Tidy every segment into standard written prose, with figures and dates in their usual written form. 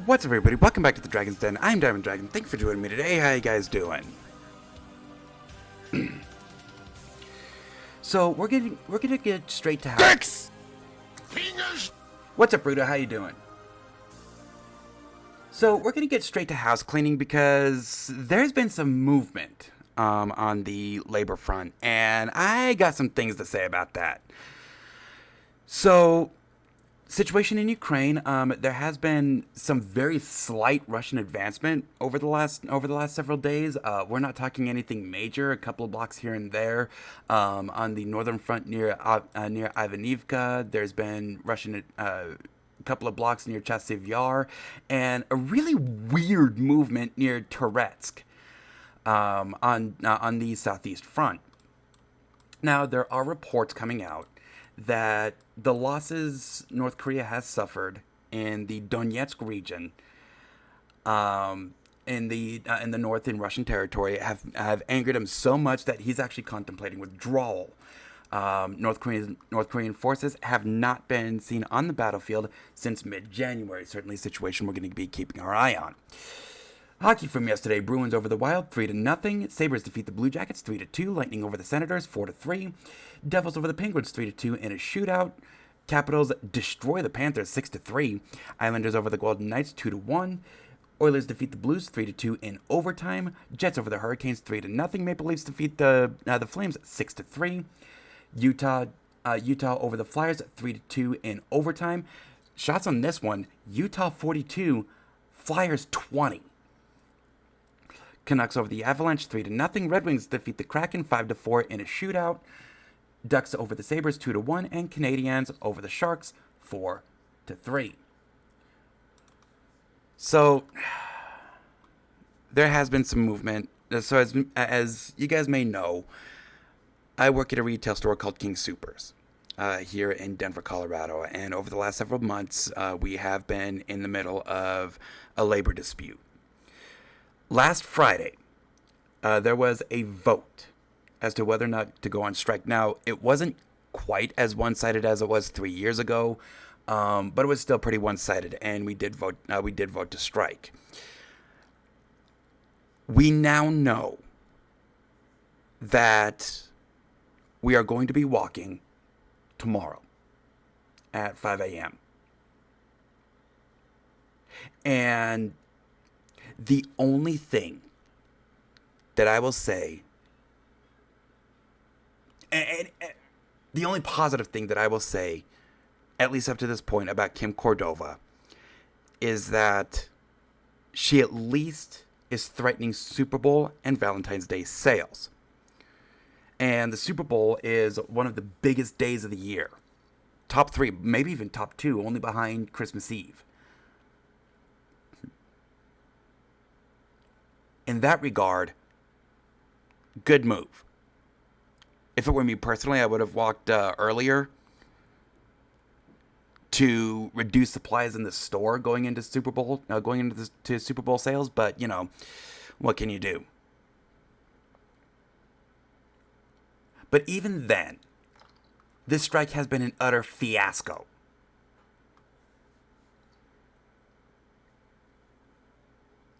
What's up, everybody? Welcome back to the Dragon's Den. I'm Diamond Dragon. Thank you for joining me today. How you guys doing? So we're gonna get straight to house. Fingers. What's up, Ruda? How you doing? So we're gonna get straight to house cleaning because there's been some movement on the labor front, and I got some things to say about that. So, situation in Ukraine. There has been some very slight Russian advancement over the last several days. We're not talking anything major. A couple of blocks here and there. On the northern front near Ivanivka, there's been Russian. Couple of blocks near Chasiv Yar, and a really weird movement near Toretsk on the southeast front. Now, there are reports coming out that the losses North Korea has suffered in the Donetsk region, in the north in Russian territory, have angered him so much that he's actually contemplating withdrawal. North Korean forces have not been seen on the battlefield since mid-January. Certainly a situation we're going to be keeping our eye on. Hockey from yesterday: Bruins over the Wild 3-0. Sabres defeat the Blue Jackets 3-2. Lightning over the Senators 4-3. Devils over the Penguins 3-2 in a shootout. Capitals destroy the Panthers 6-3. Islanders over the Golden Knights 2-1. Oilers defeat the Blues 3-2 in overtime. Jets over the Hurricanes 3-0. Maple Leafs defeat the Flames 6-3. Utah over the Flyers 3-2 in overtime. Shots on this one: Utah 42, Flyers 20. Canucks over the Avalanche 3-0. Red Wings defeat the Kraken 5-4 in a shootout. Ducks over the Sabres 2-1, and Canadiens over the Sharks 4-3. So there has been some movement. So as you guys may know, I work at a retail store called King Soopers here in Denver, Colorado. And over the last several months, we have been in the middle of a labor dispute. Last Friday, there was a vote as to whether or not to go on strike. Now, it wasn't quite as one-sided as it was 3 years ago, but it was still pretty one-sided, and we did vote. We did vote to strike. We now know that we are going to be walking tomorrow at 5 a.m. And the only thing that I will say, and the only positive thing that I will say, at least up to this point, about Kim Cordova, is that she at least is threatening Super Bowl and Valentine's Day sales. And the Super Bowl is one of the biggest days of the year. Top 3, maybe even top 2, only behind Christmas Eve. In that regard, good move. If it were me personally, I would have walked earlier to reduce supplies in the store going into Super Bowl, to Super Bowl sales. But what can you do? But even then, this strike has been an utter fiasco.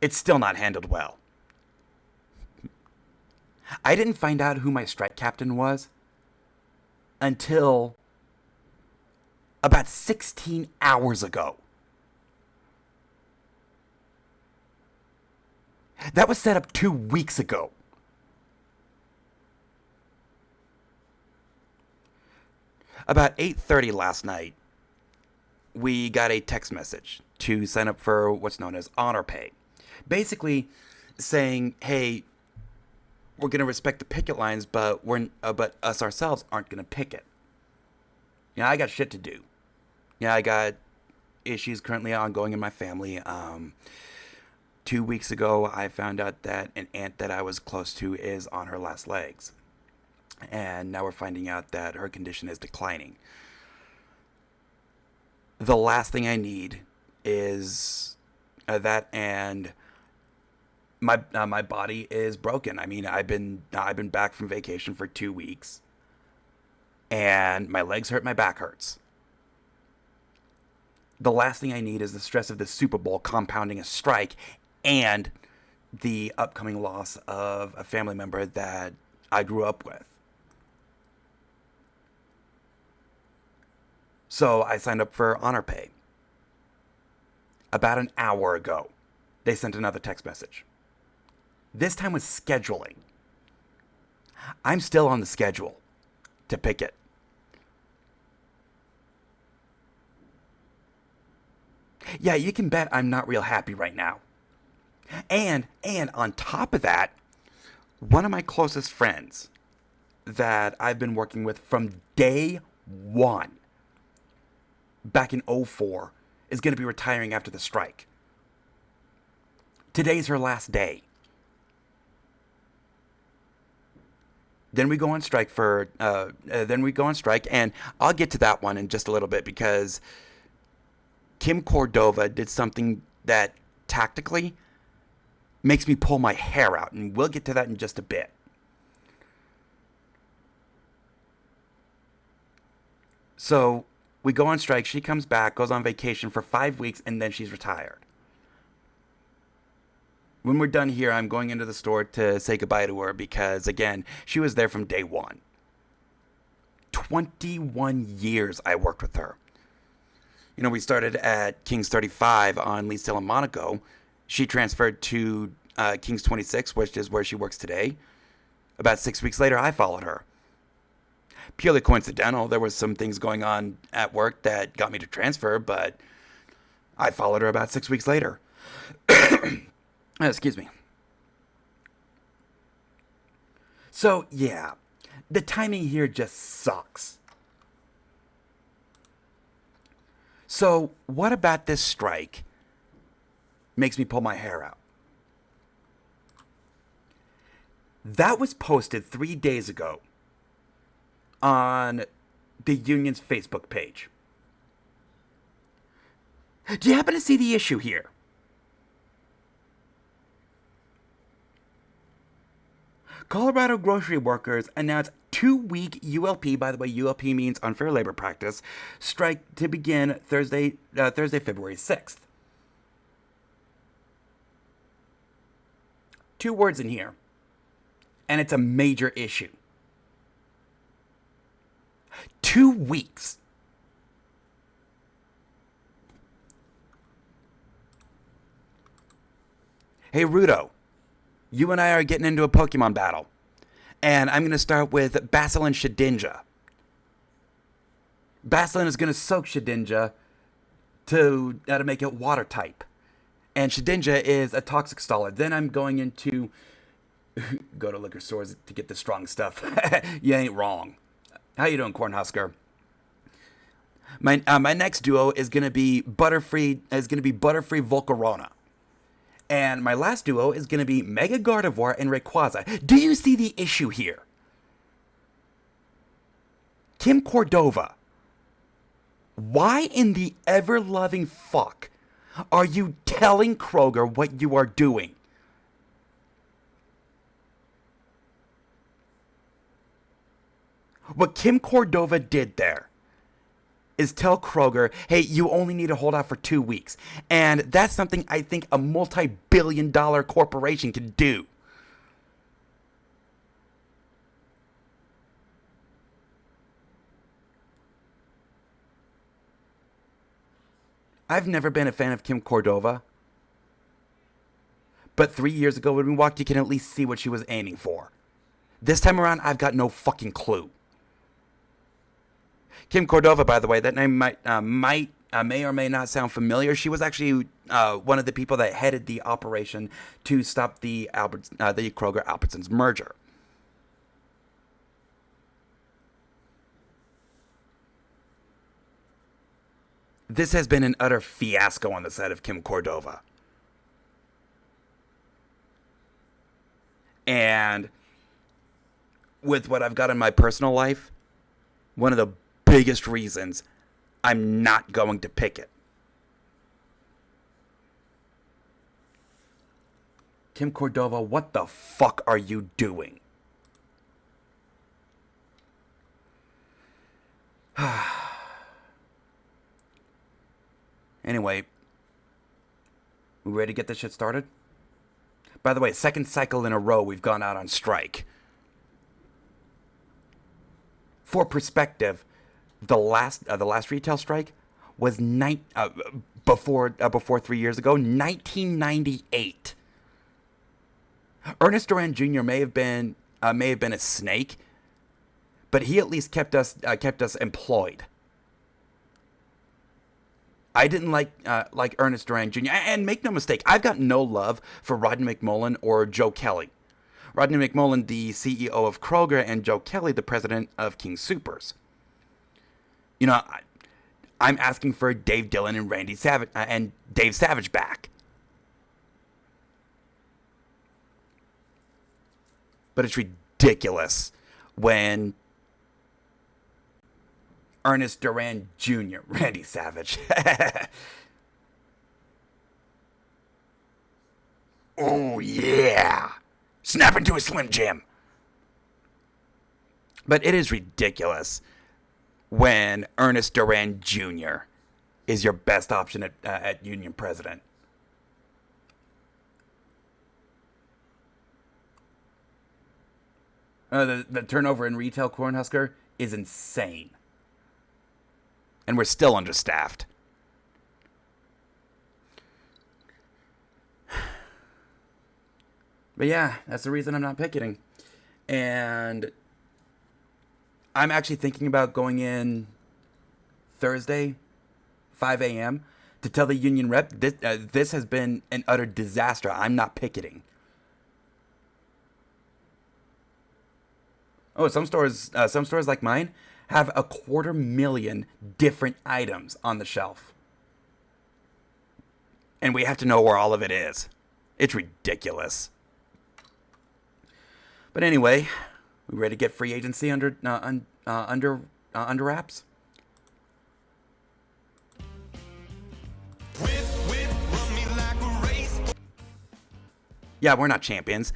It's still not handled well. I didn't find out who my strike captain was until about 16 hours ago. That was set up 2 weeks ago. About 8:30 last night, we got a text message to sign up for what's known as Honor Pay. Basically saying, hey, we're going to respect the picket lines, but but us ourselves aren't going to picket. I got shit to do. I got issues currently ongoing in my family. 2 weeks ago, I found out that an aunt that I was close to is on her last legs. And now we're finding out that her condition is declining. The last thing I need is that, and my body is broken. I mean, I've been back from vacation for 2 weeks, and my legs hurt, my back hurts. The last thing I need is the stress of the Super Bowl compounding a strike and the upcoming loss of a family member that I grew up with. So I signed up for Honor Pay. About an hour ago, they sent another text message. This time with scheduling. I'm still on the schedule to pick it. Yeah, you can bet I'm not real happy right now. And on top of that, one of my closest friends that I've been working with from day one, back in '04, is going to be retiring after the strike. Today's her last day. Then we go on strike and I'll get to that one in just a little bit because Kim Cordova did something that tactically makes me pull my hair out, and we'll get to that in just a bit. So we go on strike. She comes back, goes on vacation for 5 weeks, and then she's retired. When we're done here, I'm going into the store to say goodbye to her because, again, she was there from day one. 21 years I worked with her. You know, we started at King's 35 on Leesdale and Monaco. She transferred to King's 26, which is where she works today. About 6 weeks later, I followed her. Purely coincidental, there was some things going on at work that got me to transfer, but I followed her about 6 weeks later. Excuse me. So, yeah, the timing here just sucks. So, what about this strike makes me pull my hair out? That was posted 3 days ago on the union's Facebook page. Do you happen to see the issue here? Colorado grocery workers announced 2-week ULP, by the way, ULP means unfair labor practice, strike to begin Thursday, February 6th. 2 words in here, and it's a major issue. 2 weeks. Hey, Rudo, you and I are getting into a Pokemon battle. And I'm going to start with Basculin Shedinja. Basculin is going to soak Shedinja to make it water type. And Shedinja is a toxic staller. Then I'm going into go to liquor stores to get the strong stuff. You ain't wrong. How you doing, Cornhusker? My next duo is going to be Butterfree Volcarona. And my last duo is going to be Mega Gardevoir and Rayquaza. Do you see the issue here? Kim Cordova, why in the ever-loving fuck are you telling Kroger what you are doing? What Kim Cordova did there is tell Kroger, hey, you only need to hold out for 2 weeks. And that's something I think a multi-billion-dollar corporation can do. I've never been a fan of Kim Cordova. But 3 years ago when we walked, you can at least see what she was aiming for. This time around, I've got no fucking clue. Kim Cordova, by the way, that name may or may not sound familiar. She was actually one of the people that headed the operation to stop the Kroger Albertsons merger. This has been an utter fiasco on the side of Kim Cordova. And with what I've got in my personal life, one of the biggest reasons I'm not going to pick it. Kim Cordova, what the fuck are you doing? Anyway, we ready to get this shit started? By the way, second cycle in a row we've gone out on strike. For perspective, the last retail strike was before 3 years ago, 1998. Ernest Duran Jr. may have been a snake, but he at least kept us employed. I didn't like Ernest Duran Jr. And make no mistake, I've got no love for Rodney McMullen or Joe Kelly. Rodney McMullen, the CEO of Kroger, and Joe Kelly, the president of King Soopers. You know, I'm asking for Dave Dillon and Randy Savage and Dave Savage back. But it's ridiculous when Ernest Duran Jr., Randy Savage. Oh, yeah. Snap into a Slim Jim. But it is ridiculous when Ernest Duran Jr. is your best option at union president. The turnover in retail, Cornhusker, is insane. And we're still understaffed. But yeah, that's the reason I'm not picketing. And I'm actually thinking about going in Thursday, 5 a.m., to tell the union rep this has been an utter disaster. I'm not picketing. Oh, some stores like mine have 250,000 different items on the shelf. And we have to know where all of it is. It's ridiculous. But anyway, we ready to get free agency under wraps? Yeah, we're not champions.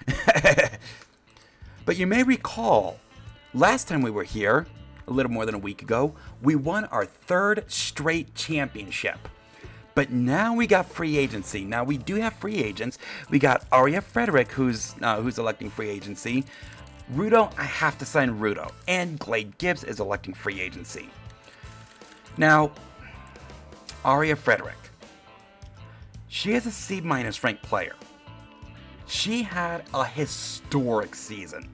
But you may recall, last time we were here, a little more than a week ago, we won our 3rd straight championship. But now we got free agency. Now we do have free agents. We got Aria Frederick, who's electing free agency. Rudo, I have to sign Rudo. And Glade Gibbs is electing free agency. Now, Aria Frederick. She is a C- ranked player. She had a historic season,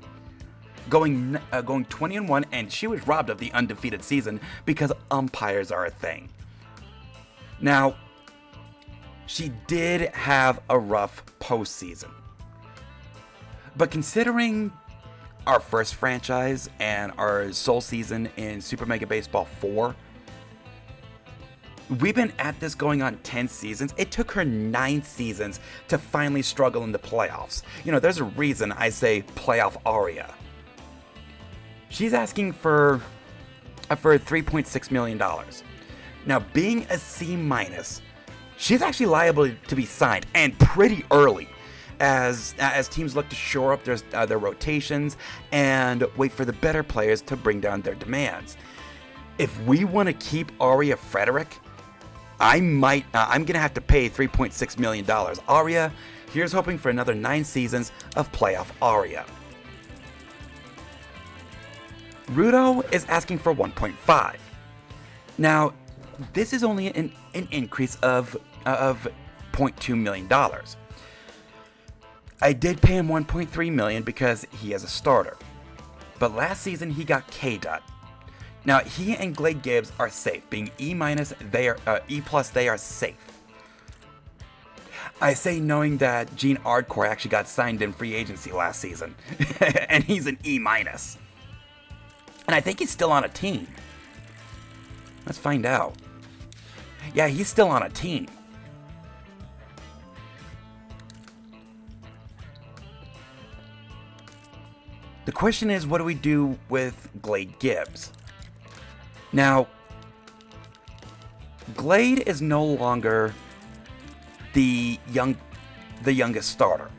going 20-1, and she was robbed of the undefeated season because umpires are a thing. Now, she did have a rough postseason, but considering our first franchise and our sole season in Super Mega Baseball 4, we've been at this going on 10 seasons. It took her 9 seasons to finally struggle in the playoffs. You know, there's a reason I say playoff Aria. She's asking for $3.6 million. Now, being a C-, she's actually liable to be signed, and pretty early, as teams look to shore up their rotations and wait for the better players to bring down their demands. If we want to keep Aria Frederick, I'm gonna have to pay $3.6 million. Aria, here's hoping for another 9 seasons of playoff Aria. Rudo is asking for 1.5. Now, this is only an increase of $0.2 million. I did pay him $1.3 million because he is a starter. But last season he got K-Dot. Now, he and Glade Gibbs are safe. Being E-, they are E+, they are safe. I say knowing that Gene Ardcore actually got signed in free agency last season. And he's an E-. And I think he's still on a team. Let's find out. Yeah, he's still on a team. The question is, what do we do with Glade Gibbs? Now, Glade is no longer the youngest starter.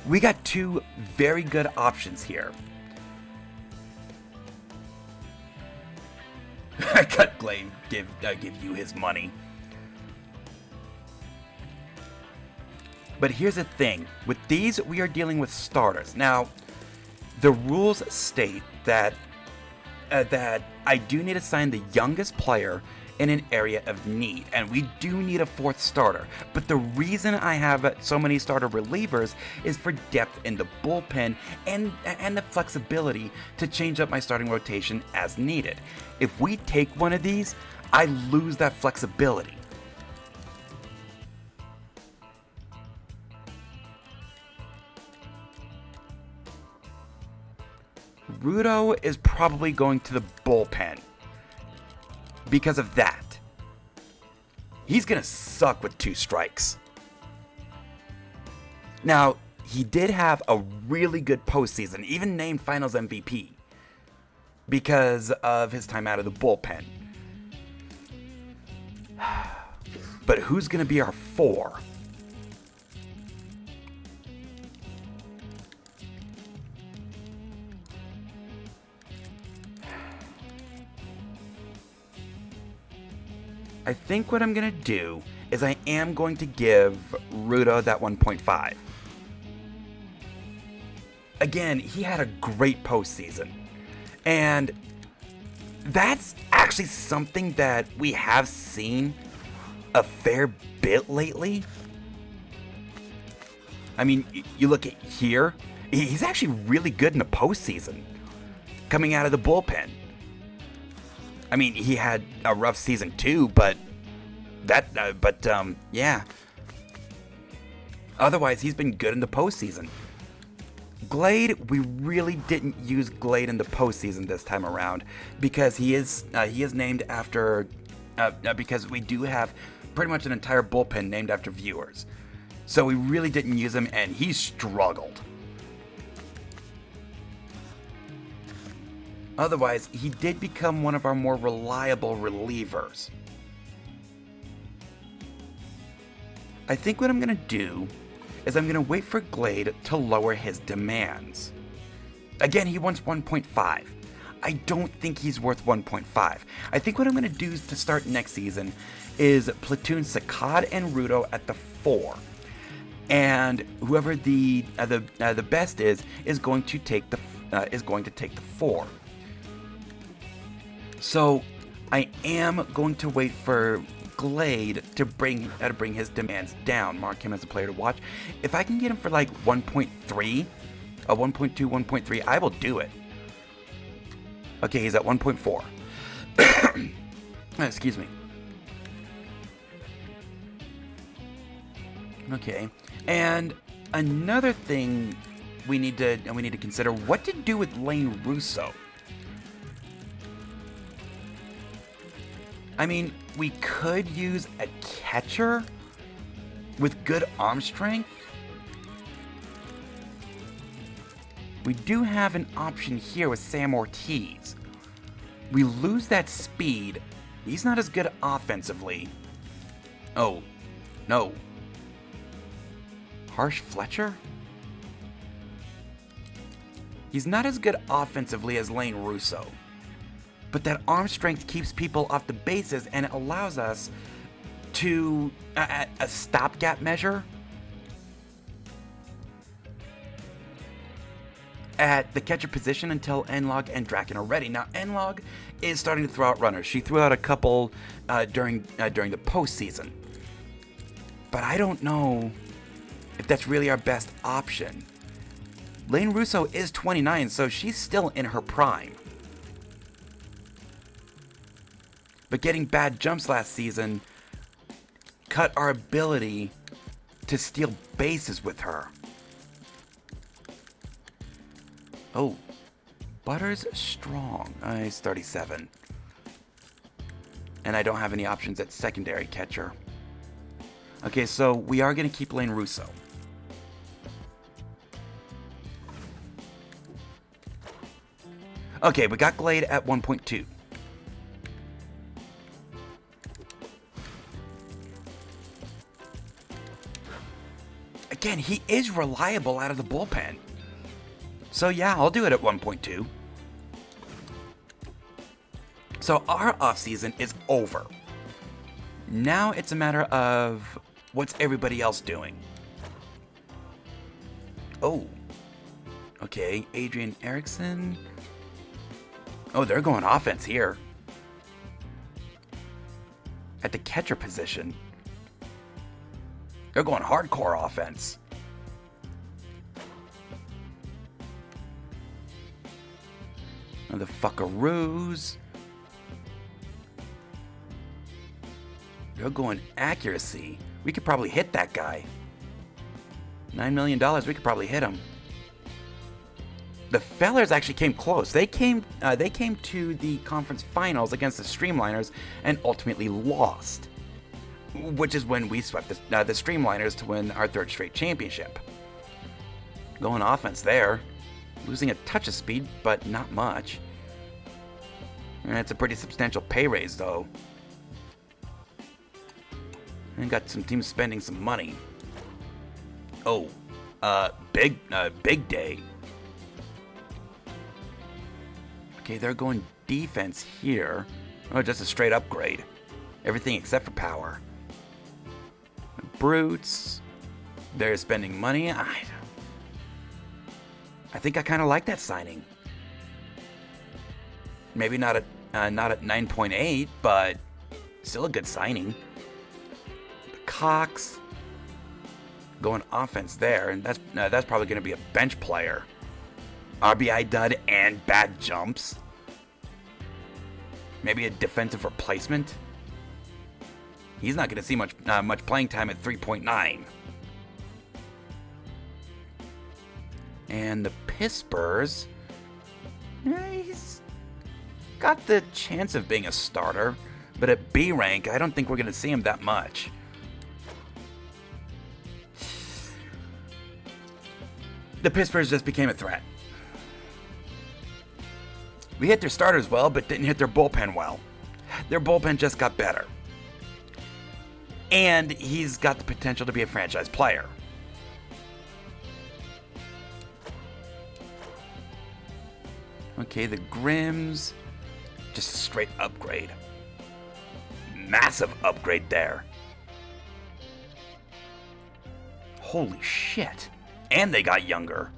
We got 2 very good options here. Cut Glade, give you his money. But here's the thing. With these, we are dealing with starters. Now, the rules state that that I do need to sign the youngest player in an area of need, and we do need a fourth starter. But the reason I have so many starter relievers is for depth in the bullpen and the flexibility to change up my starting rotation as needed. If we take one of these, I lose that flexibility. Rudo is probably going to the bullpen because of that. He's going to suck with 2 strikes. Now, he did have a really good postseason, even named Finals MVP, because of his time out of the bullpen. But who's going to be our 4? I think what I'm going to do is I am going to give Rudo that 1.5. Again, he had a great postseason. And that's actually something that we have seen a fair bit lately. I mean, you look at here, he's actually really good in the postseason, coming out of the bullpen. I mean, he had a rough season too, but yeah. Otherwise, he's been good in the postseason. Glade, we really didn't use Glade in the postseason this time around because he is named after because we do have pretty much an entire bullpen named after viewers. So we really didn't use him, and he struggled. Otherwise, he did become one of our more reliable relievers. I think what I'm going to do is I'm going to wait for Glade to lower his demands. Again, he wants 1.5. I don't think he's worth 1.5. I think what I'm going to do to start next season is platoon Saccade and Rudo at the 4. And whoever the best is going to take the 4. So I am going to wait for Glade to bring his demands down. Mark him as a player to watch. If I can get him for like 1.3, a 1.2, 1.3, I will do it. Okay, he's at 1.4. Excuse me. Okay, and another thing we need to consider what to do with Lane Russo. I mean, we could use a catcher with good arm strength. We do have an option here with Sam Ortiz. We lose that speed. He's not as good offensively. Oh, no. Harsh Fletcher? He's not as good offensively as Lane Russo. But that arm strength keeps people off the bases and it allows us to, a stopgap measure, at the catcher position until Enlog and Draken are ready. Now, Enlog is starting to throw out runners. She threw out a couple during the postseason. But I don't know if that's really our best option. Lane Russo is 29, so she's still in her prime. But getting bad jumps last season cut our ability to steal bases with her. Oh, Butters strong. He's 37. And I don't have any options at secondary catcher. Okay, so we are going to keep Lane Russo. Okay, we got Glade at 1.2. Again, he is reliable out of the bullpen. So yeah, I'll do it at 1.2. So our offseason is over. Now it's a matter of what's everybody else doing. Oh, okay, Adrian Eriksson. Oh, they're going offense here. At the catcher position. They're going hardcore offense. Oh, the fuckaroos. They're going accuracy. We could probably hit that guy. $9 million, we could probably hit him. The Fellers actually came close. They came to the conference finals against the Streamliners and ultimately lost, which is when we swept the Streamliners to win our third straight championship. Going offense there, losing a touch of speed, but not much. And it's a pretty substantial pay raise, though. And got some teams spending some money. Oh, big day. Okay, they're going defense here. Oh, just a straight upgrade. Everything except for power. Brutes. They're spending money. I think I kind of like that signing. Maybe not at 9.8, but still a good signing. The Cox going offense there, and that's probably going to be a bench player. RBI dud and bad jumps. Maybe a defensive replacement. He's not going to see much playing time at 3.9. And the Pispers, he's got the chance of being a starter, but at B rank, I don't think we're going to see him that much. The Pispers just became a threat. We hit their starters well, but didn't hit their bullpen well. Their bullpen just got better. And he's got the potential to be a franchise player. Okay, the Grims, just a straight upgrade. Massive upgrade there. Holy shit. And they got younger.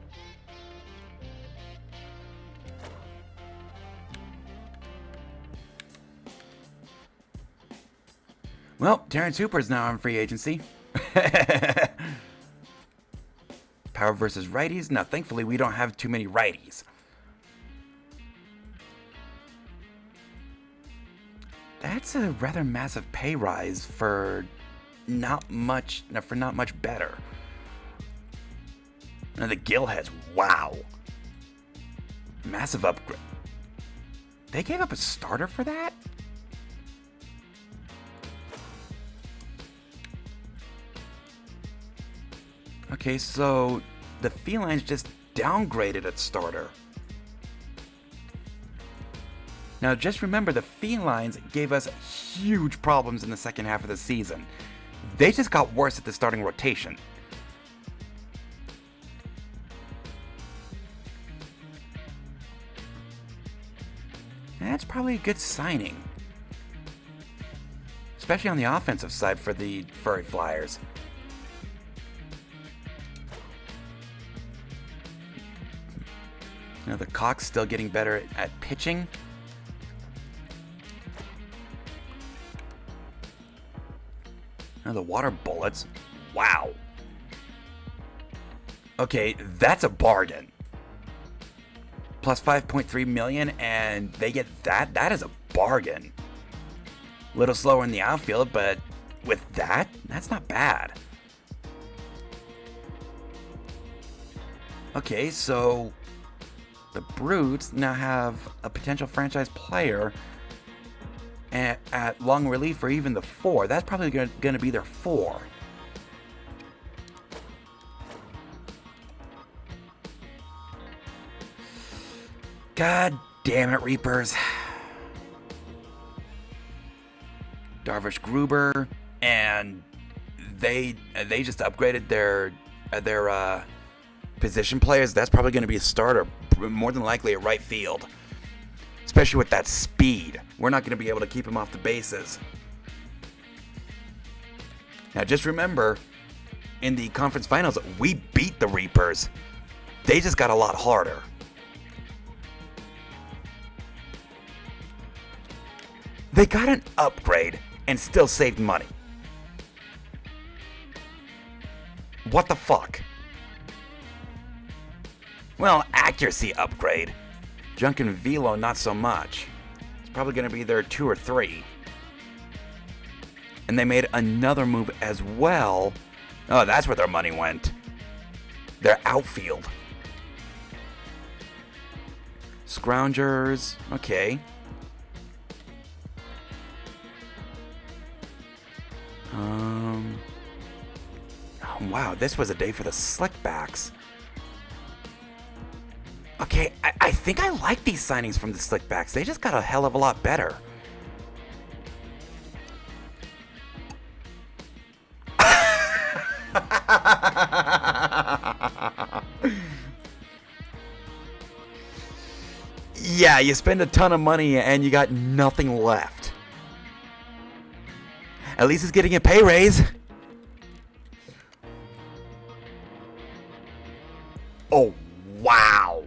Well, Terrence Hooper's now on free agency. Power versus righties? Now, thankfully, we don't have too many righties. That's a rather massive pay rise for not much better. Now, the Gillheads, wow. Massive upgrade. They gave up a starter for that? Okay, so the Felines just downgraded at starter. Now, just remember, the Felines gave us huge problems in the second half of the season. They just got worse at the starting rotation. That's probably a good signing. Especially on the offensive side for the Furry Flyers. Now, the Cox still getting better at pitching. Now, the Water Bullets. Wow. Okay, that's a bargain. Plus 5.3 million, and they get that. That is a bargain. A little slower in the outfield, but with that, that's not bad. Okay, so the Brutes now have a potential franchise player at long relief or even the 4. That's probably going to be their 4. God damn it, Reapers. Darvish Gruber, and they just upgraded their position players. That's probably going to be a starter, more than likely at right field. especially with that speed. We're not going to be able to keep him off the bases. Now, just remember, in the conference finals, we beat the Reapers. They just got a lot harder. They got an upgrade and still saved money. What the fuck? Well, accuracy upgrade. Junk and Velo, not so much. It's probably going to be their 2 or 3. And they made another move as well. Oh, that's where their money went. Their outfield. Scroungers. Okay. Oh, wow, this was a day for the slickbacks. Okay, I think I like these signings from the slickbacks. They just got a hell of a lot better. Yeah, you spend a ton of money and you got nothing left. At least it's getting a pay raise. Oh, wow.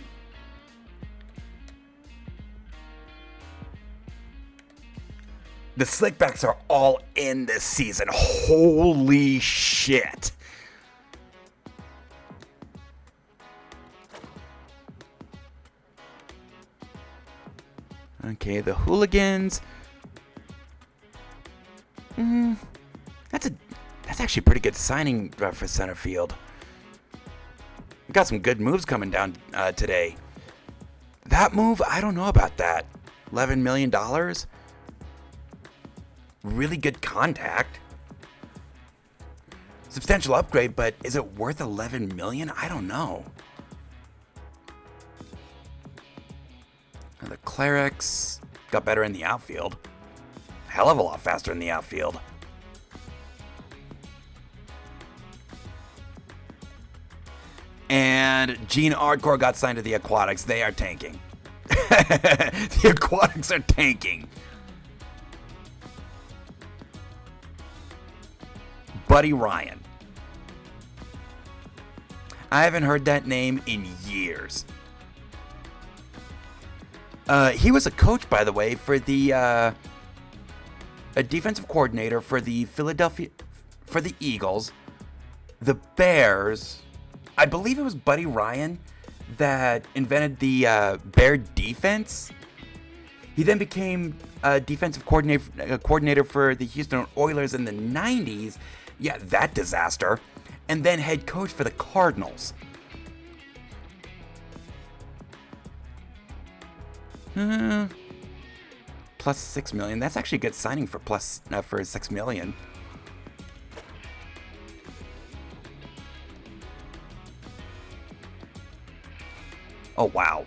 The slickbacks are all in this season. Holy shit. Okay, the hooligans. That's actually a pretty good signing for center field. We got some good moves coming down today. That move, I don't know about that. $11 million? Really good contact. Substantial upgrade, but is it worth $11 million? I don't know. And the Clerics got better in the outfield. Hell of a lot faster in the outfield. And Gene Ardcore got signed to the Aquatics. They are tanking. The Aquatics are tanking. Buddy Ryan. I haven't heard that name in years. He was a coach, by the way, for the a defensive coordinator for the Eagles, the Bears. I believe it was Buddy Ryan that invented the Bear defense. He then became a defensive coordinator for the Houston Oilers in the 90s. Yeah, that disaster. And then head coach for the Cardinals. Plus $6 million. That's actually a good signing for for $6 million. Oh, wow.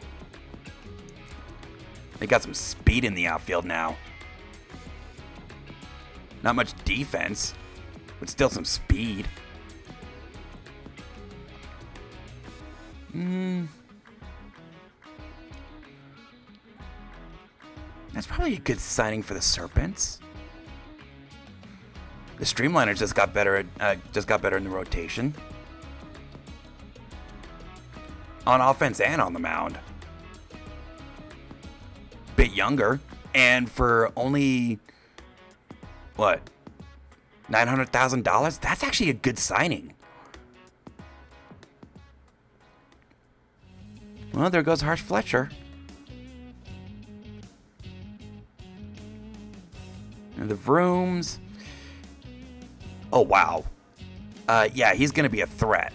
They got some speed in the outfield now. Not much defense, but still some speed. That's probably a good signing for the Serpents. The Streamliners just got better in the rotation. On offense and on the mound. Bit younger. And for only, what, $900,000? That's actually a good signing. Well, there goes Harsh Fletcher. And the Vrooms. Oh, wow. Yeah, he's going to be a threat.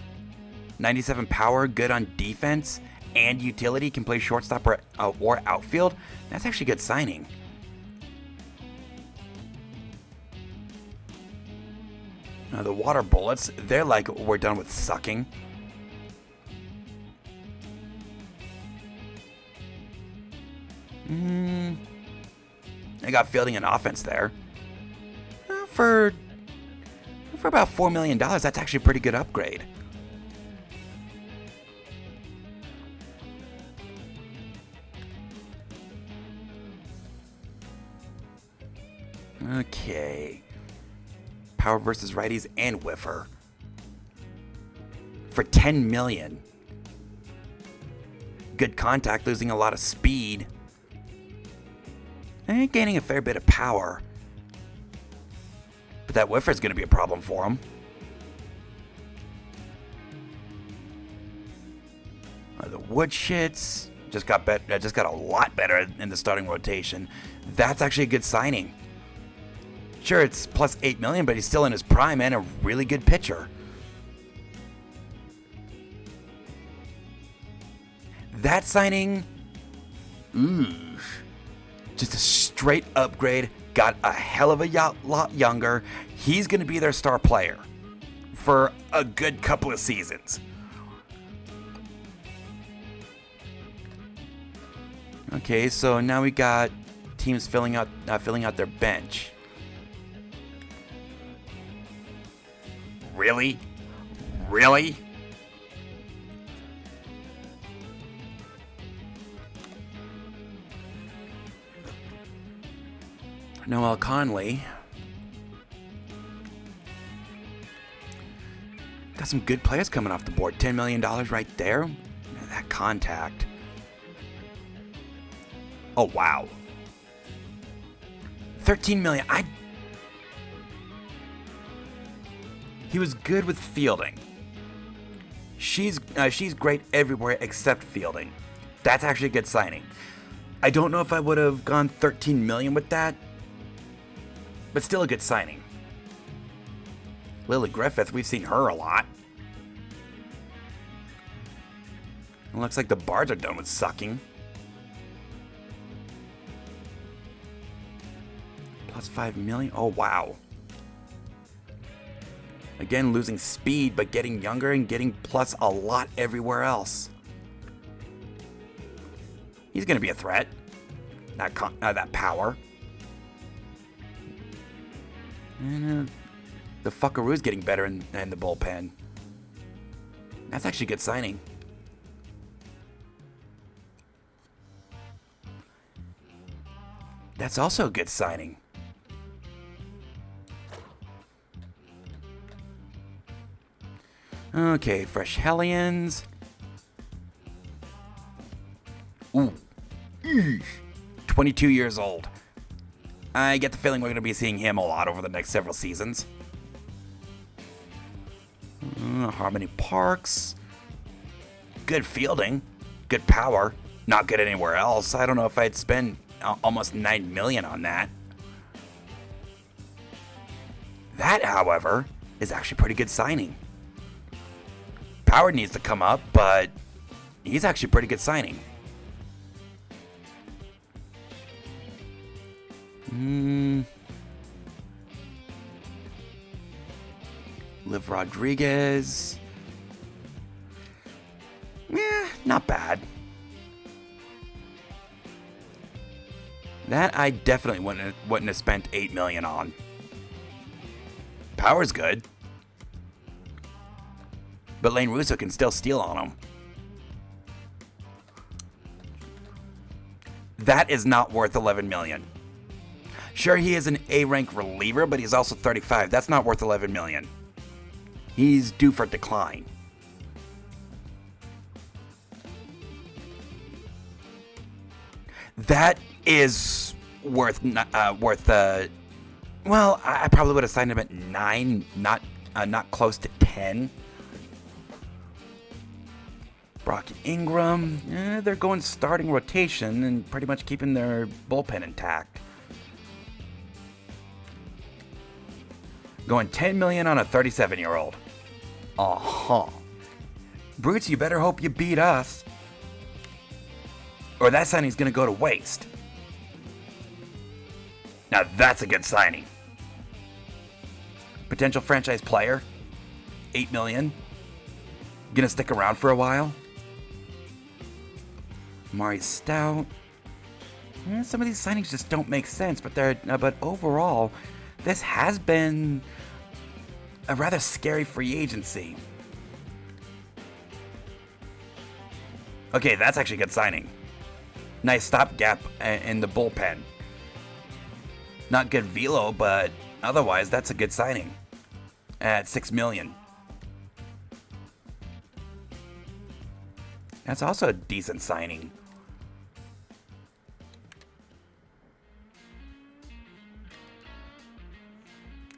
97 power, good on defense, and utility, can play shortstop or outfield. That's actually a good signing. Now, the Water Bullets, they're like, we're done with sucking. They got fielding and offense there. For about $4 million, that's actually a pretty good upgrade. Okay. Power versus righties and whiffer. For 10 million. Good contact, losing a lot of speed. And gaining a fair bit of power. But that whiffer is going to be a problem for him. The wood shits just got a lot better in the starting rotation. That's actually a good signing. Sure, it's plus 8 million, but he's still in his prime and a really good pitcher. That signing, just a straight upgrade. Got a hell of a lot younger. He's going to be their star player for a good couple of seasons. Okay, so now we got teams filling out their bench. Really? Noel Conley. Got some good players coming off the board. $10 million right there. That contact. Oh, wow. 13 million. He was good with fielding. She's great everywhere except fielding. That's actually a good signing. I don't know if I would have gone 13 million with that, but still a good signing. Lily Griffith, we've seen her a lot. It looks like the Bards are done with sucking. Plus 5 million. Oh, wow. Again, losing speed, but getting younger and getting plus a lot everywhere else. He's going to be a threat. That power. And the fuckaroo's getting better in the bullpen. That's actually a good signing. That's also a good signing. Okay, Fresh Hellions. Ooh. 22 years old. I get the feeling we're going to be seeing him a lot over the next several seasons. Harmony Parks. Good fielding. Good power. Not good anywhere else. I don't know if I'd spend almost 9 million on that. That, however, is actually a pretty good signing. Power needs to come up, but he's actually a pretty good signing. Liv Rodriguez. Yeah, not bad. That I definitely wouldn't have spent 8 million on. Power's good. But Lane Russo can still steal on him. That is not worth 11 million. Sure, he is an A-rank reliever, but he's also 35. That's not worth 11 million. He's due for decline. That is worth well, I probably would have signed him at 9, not close to 10. Brock Ingram, they're going starting rotation and pretty much keeping their bullpen intact. Going 10 million on a 37-year-old. Brutes, you better hope you beat us, or that signing's gonna go to waste. Now that's a good signing. Potential franchise player, 8 million. Gonna stick around for a while. Mari Stout. Some of these signings just don't make sense, but overall, this has been a rather scary free agency. Okay, that's actually a good signing. Nice stopgap in the bullpen. Not good velo, but otherwise that's a good signing. At $6 million. That's also a decent signing.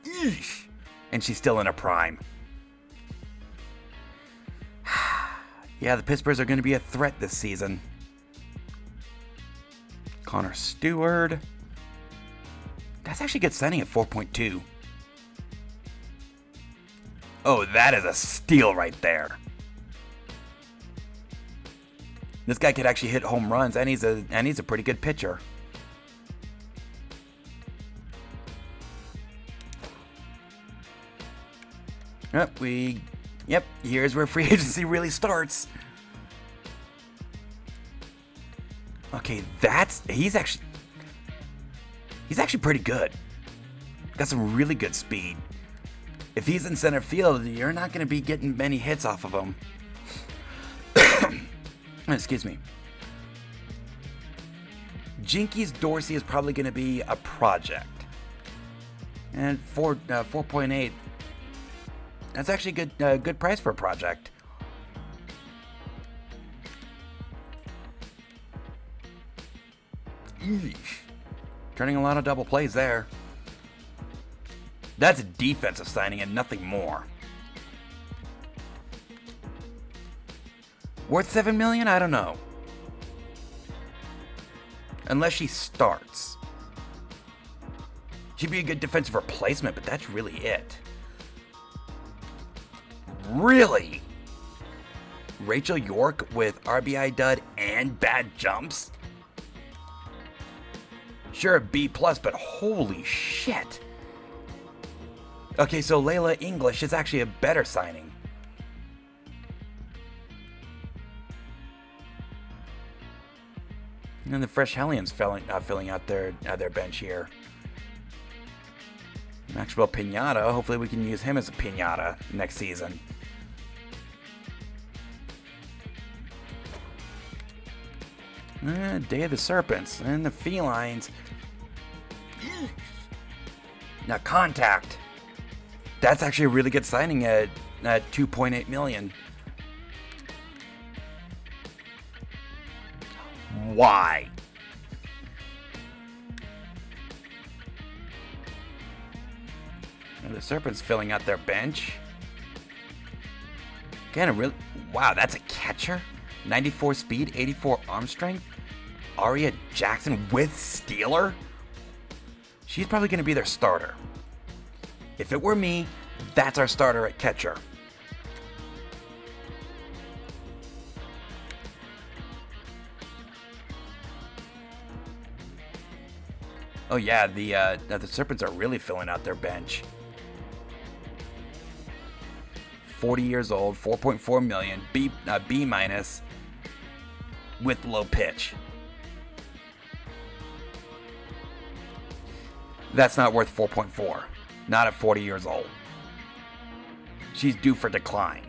Eesh. And she's still in her prime. Yeah, the Pittsburghs are going to be a threat this season. Connor Stewart. That's actually good signing at 4.2. Oh, that is a steal right there. This guy could actually hit home runs, and he's a pretty good pitcher. Yep, here's where free agency really starts. Okay, he's actually pretty good. Got some really good speed. If he's in center field, you're not going to be getting many hits off of him. Excuse me. Jinkies Dorsey is probably going to be a project. And 4.8. That's actually good price for a project. Eesh. Turning a lot of double plays there. That's a defensive signing and nothing more. Worth $7 million? I don't know. Unless she starts. She'd be a good defensive replacement, but that's really it. Really? Rachel York with RBI dud and bad jumps? Sure, a B+, but holy shit. Okay, so Layla English is actually a better signing. And the Fresh Hellions filling out their bench here. Maxwell Pinata, hopefully we can use him as a pinata next season. Day of the Serpents and the Felines. Now Contact. That's actually a really good signing at $2.8 million. Why? And the Serpents filling out their bench. Again, wow, that's a catcher. 94 speed, 84 arm strength. Aria Jackson with Steeler. She's probably going to be their starter. If it were me, that's our starter at catcher. Oh yeah, the Serpents are really filling out their bench. 40 years old, 4.4 million, B minus, with low pitch. That's not worth 4.4. Not at 40 years old. She's due for decline.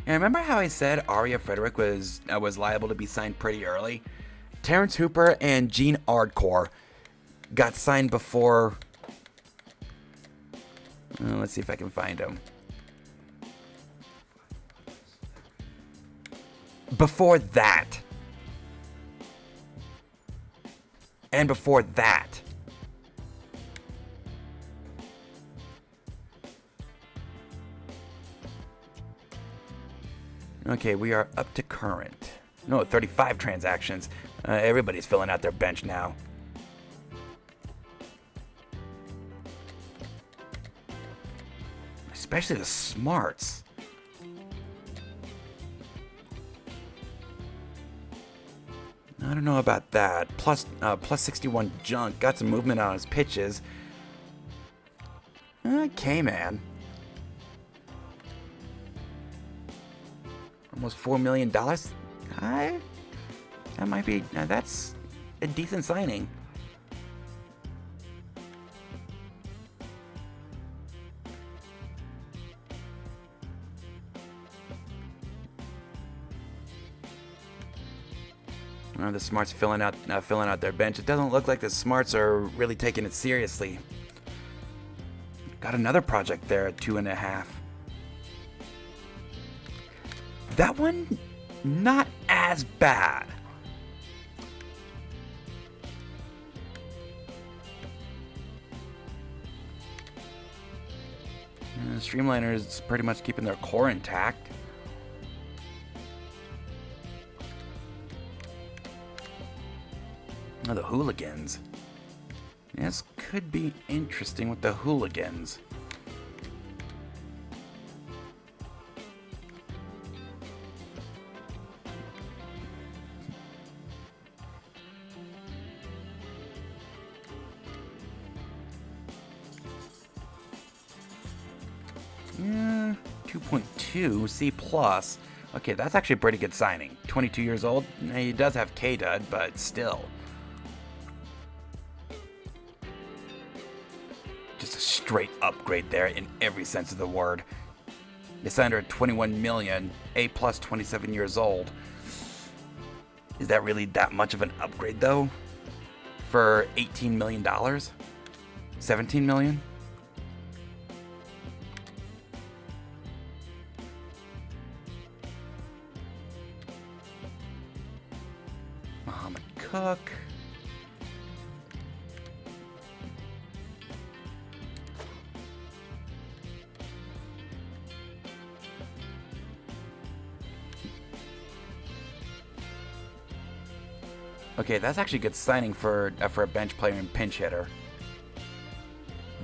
And remember how I said Aria Frederick was liable to be signed pretty early? Terrence Hooper and Gene Ardcore got signed before. Let's see if I can find them. Before that. And before that. Okay, we are up to current. No, 35 transactions. Everybody's filling out their bench now. Especially the smarts. I don't know about that. Plus 61 junk. Got some movement on his pitches. Okay, man. Almost $4 million. That might be. That's a decent signing. The Smarts filling out their bench. It doesn't look like the Smarts are really taking it seriously. Got another project there at 2.5. That one, not as bad. Streamliners pretty much keeping their core intact. Oh, the Hooligans. This could be interesting with the Hooligans. Yeah, 2.2 C+. Okay, that's actually a pretty good signing. 22 years old. He does have K-Dud, but still. Just a straight upgrade there in every sense of the word. They signed her at 21 million, A+, 27 years old. Is that really that much of an upgrade though? For $18 million? 17 million? Muhammad Cook. Okay, that's actually a good signing for a bench player and pinch hitter.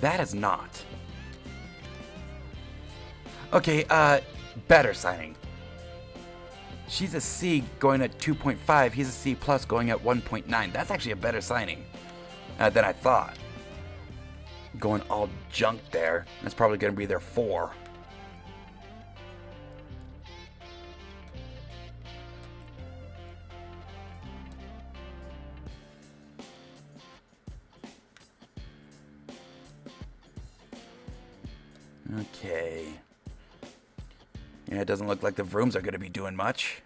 That is not. Okay, better signing. She's a C going at 2.5. He's a C plus going at 1.9. That's actually a better signing than I thought. Going all junk there. That's probably going to be their 4. Okay. Yeah, it doesn't look like the Vrooms are going to be doing much.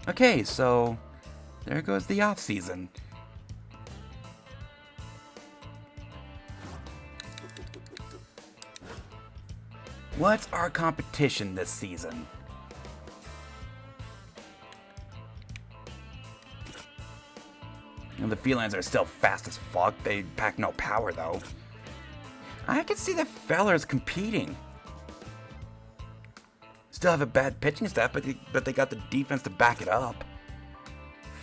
Okay, so there goes the off season. What's our competition this season? And the felines are still fast as fuck. They pack no power, though. I can see the fellers competing. Still have a bad pitching staff, but they got the defense to back it up.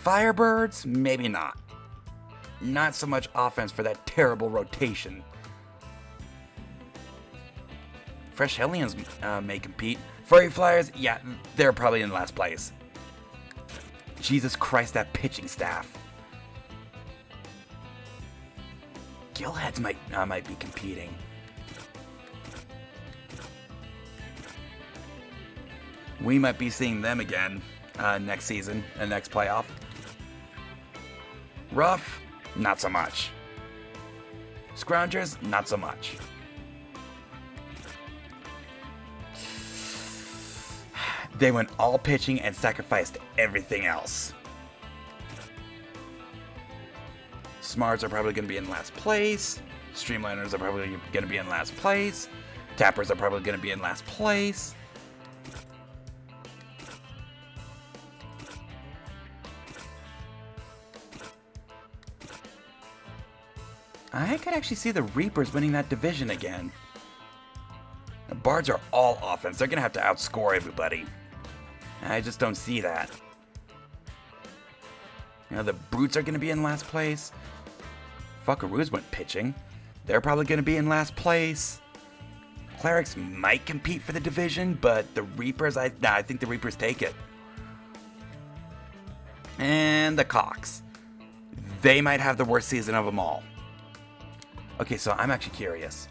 Firebirds? Maybe not. Not so much offense for that terrible rotation. Fresh Hellions may compete. Furry Flyers? Yeah, they're probably in last place. Jesus Christ, that pitching staff. Gillheads might be competing. We might be seeing them again next season, next playoff. Rough, not so much. Scroungers, not so much. They went all pitching and sacrificed everything else. Smarts are probably going to be in last place. Streamliners are probably going to be in last place. Tappers are probably going to be in last place. I could actually see the Reapers winning that division again. The Bards are all offense. They're going to have to outscore everybody. I just don't see that. You know, the Brutes are going to be in last place. Fuckaroos went pitching. They're probably going to be in last place. Clerics might compete for the division, but the Reapers, I think the Reapers take it. And the Cox. They might have the worst season of them all. Okay, so I'm actually curious.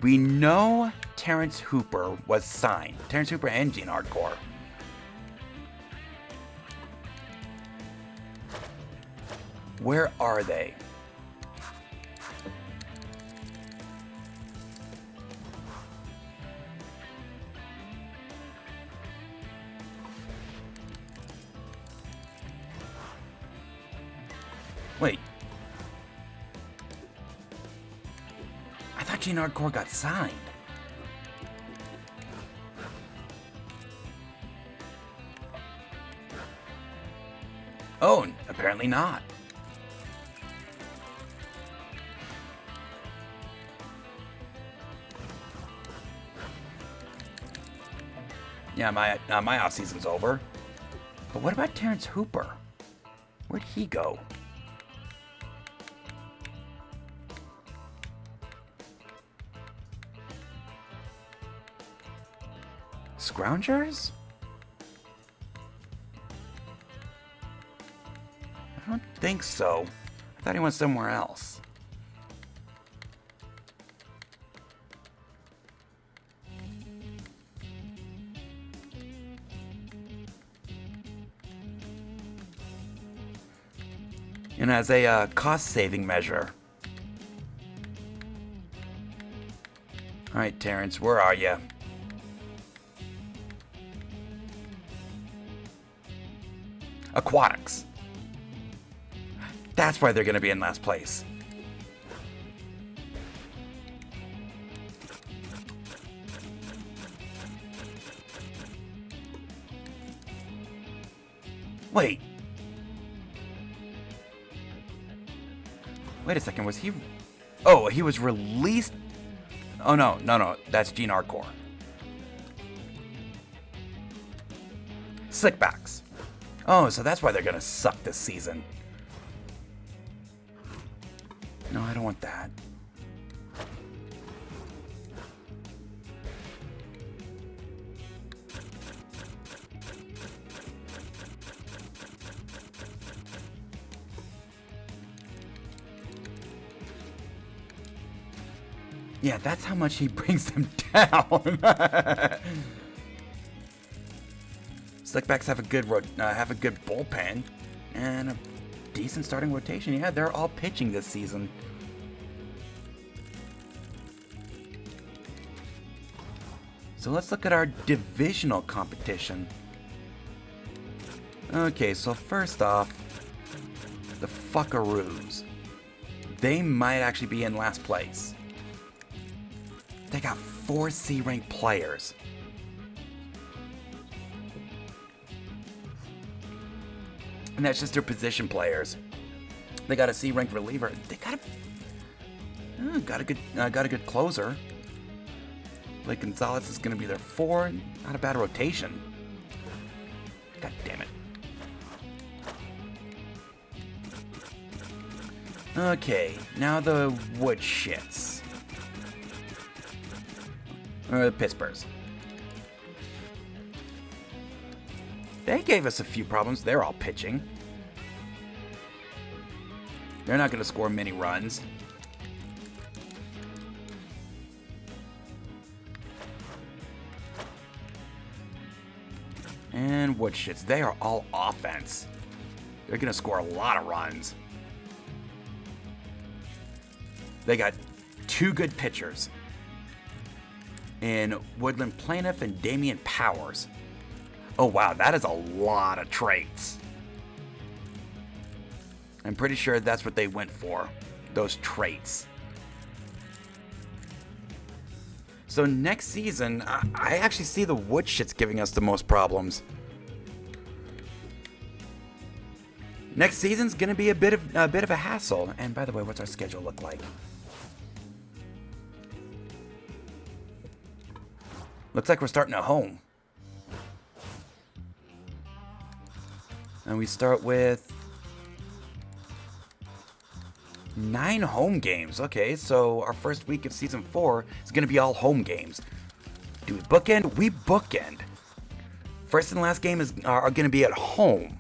We know Terrence Hooper was signed. Terrence Hooper and Gene Hardcore. Where are they? Wait. I thought Gene Hardcore got signed. Oh, apparently not. Yeah, my off season's over. But what about Terrence Hooper? Where'd he go? Scroungers? I don't think so. I thought he went somewhere else. And as a cost-saving measure. All right, Terrence, where are you? Aquatics. That's why they're going to be in last place. Wait. Wait a second, was he... Oh, he was released... Oh, no, that's Gene Hardcore. Slickbacks. Oh, so that's why they're gonna suck this season. No, I don't want that. Yeah, that's how much he brings them down. Slickbacks have a good bullpen and a decent starting rotation. Yeah, they're all pitching this season. So let's look at our divisional competition. Okay, so first off, the Fuckaroos. They might actually be in last place. They got 4 C-ranked players. And that's just their position players. They got a C-ranked reliever. They got a good closer. Blake Gonzalez is going to be their 4. Not a bad rotation. God damn it. Okay, now the wood shits. Or the Pittsburghs. They gave us a few problems. They're all pitching. They're not going to score many runs. And Woodshits, they are all offense. They're going to score a lot of runs. They got 2 good pitchers in Woodland Plaintiff and Damian Powers. Oh wow, that is a lot of traits. I'm pretty sure that's what they went for, those traits. So next season, I actually see the Woodshits giving us the most problems. Next season's gonna be a bit of a hassle. And by the way, what's our schedule look like? Looks like we're starting at home. And we start with 9 home games. Okay, so our first week of season 4 is going to be all home games. Do we bookend? We bookend. First and last game are going to be at home.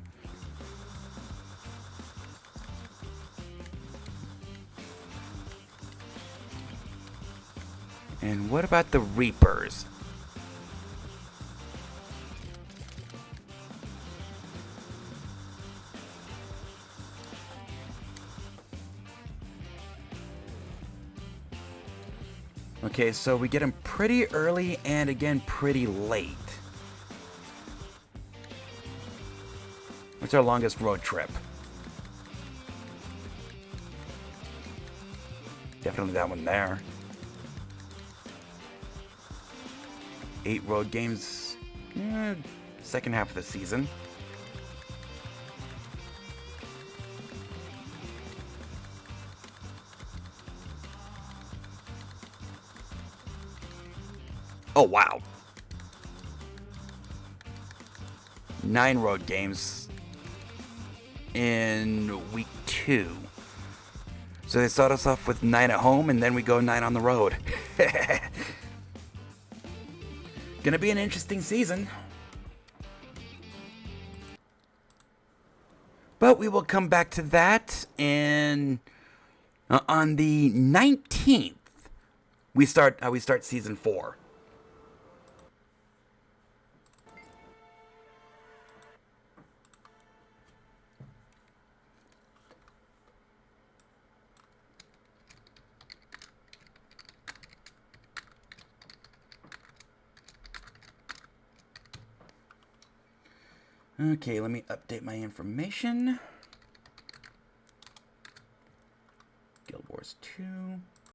And what about the Reapers? Okay, so we get them pretty early and again pretty late. What's our longest road trip? Definitely that one there. 8 road games, second half of the season. Oh, wow. 9 road games in week 2. So they start us off with 9 at home, and then we go 9 on the road. Gonna be an interesting season. But we will come back to that, and on the 19th, we start season 4. Okay, let me update my information. Guild Wars 2.